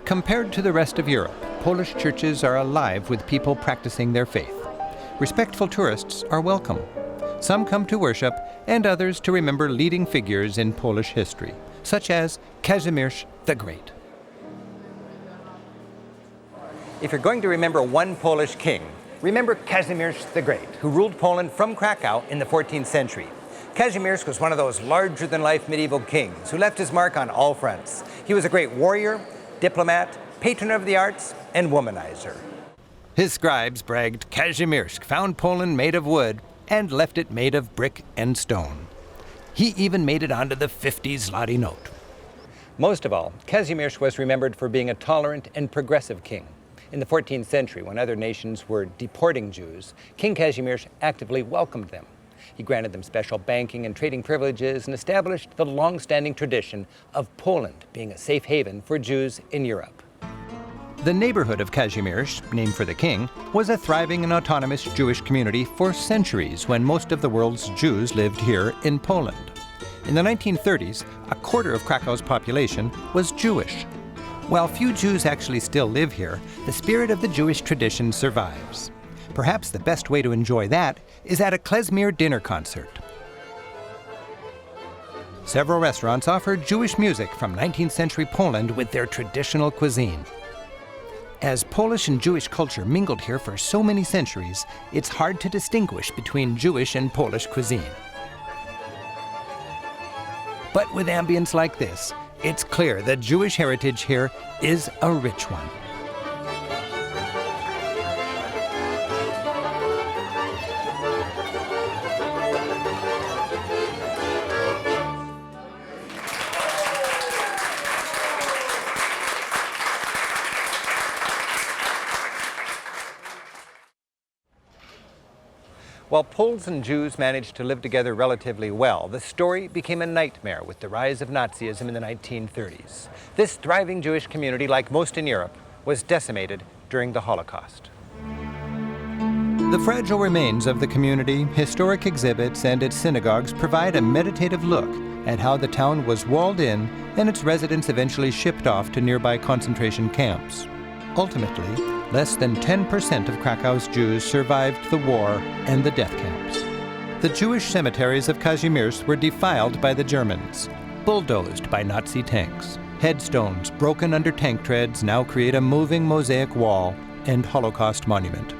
Compared to the rest of Europe, Polish churches are alive with people practicing their faith. Respectful tourists are welcome. Some come to worship, and others to remember leading figures in Polish history, such as Kazimierz the Great. If you're going to remember one Polish king, remember Kazimierz the Great, who ruled Poland from Kraków in the 14th century. Kazimierz was one of those larger-than-life medieval kings who left his mark on all fronts. He was a great warrior, diplomat, patron of the arts, and womanizer. His scribes bragged Kazimierz found Poland made of wood and left it made of brick and stone. He even made it onto the 50 zloty note. Most of all, Kazimierz was remembered for being a tolerant and progressive king. In the 14th century, when other nations were deporting Jews, King Kazimierz actively welcomed them. He granted them special banking and trading privileges and established the long-standing tradition of Poland being a safe haven for Jews in Europe. The neighborhood of Kazimierz, named for the king, was a thriving and autonomous Jewish community for centuries when most of the world's Jews lived here in Poland. In the 1930s, a quarter of Krakow's population was Jewish. While few Jews actually still live here, the spirit of the Jewish tradition survives. Perhaps the best way to enjoy that is at a klezmer dinner concert. Several restaurants offer Jewish music from 19th century Poland with their traditional cuisine. As Polish and Jewish culture mingled here for so many centuries, it's hard to distinguish between Jewish and Polish cuisine. But with ambience like this, it's clear that Jewish heritage here is a rich one. While Poles and Jews managed to live together relatively well, the story became a nightmare with the rise of Nazism in the 1930s. This thriving Jewish community, like most in Europe, was decimated during the Holocaust. The fragile remains of the community, historic exhibits, and its synagogues provide a meditative look at how the town was walled in and its residents eventually shipped off to nearby concentration camps. Ultimately, less than 10% of Krakow's Jews survived the war and the death camps. The Jewish cemeteries of Kazimierz were defiled by the Germans, bulldozed by Nazi tanks. Headstones broken under tank treads now create a moving mosaic wall and Holocaust monument.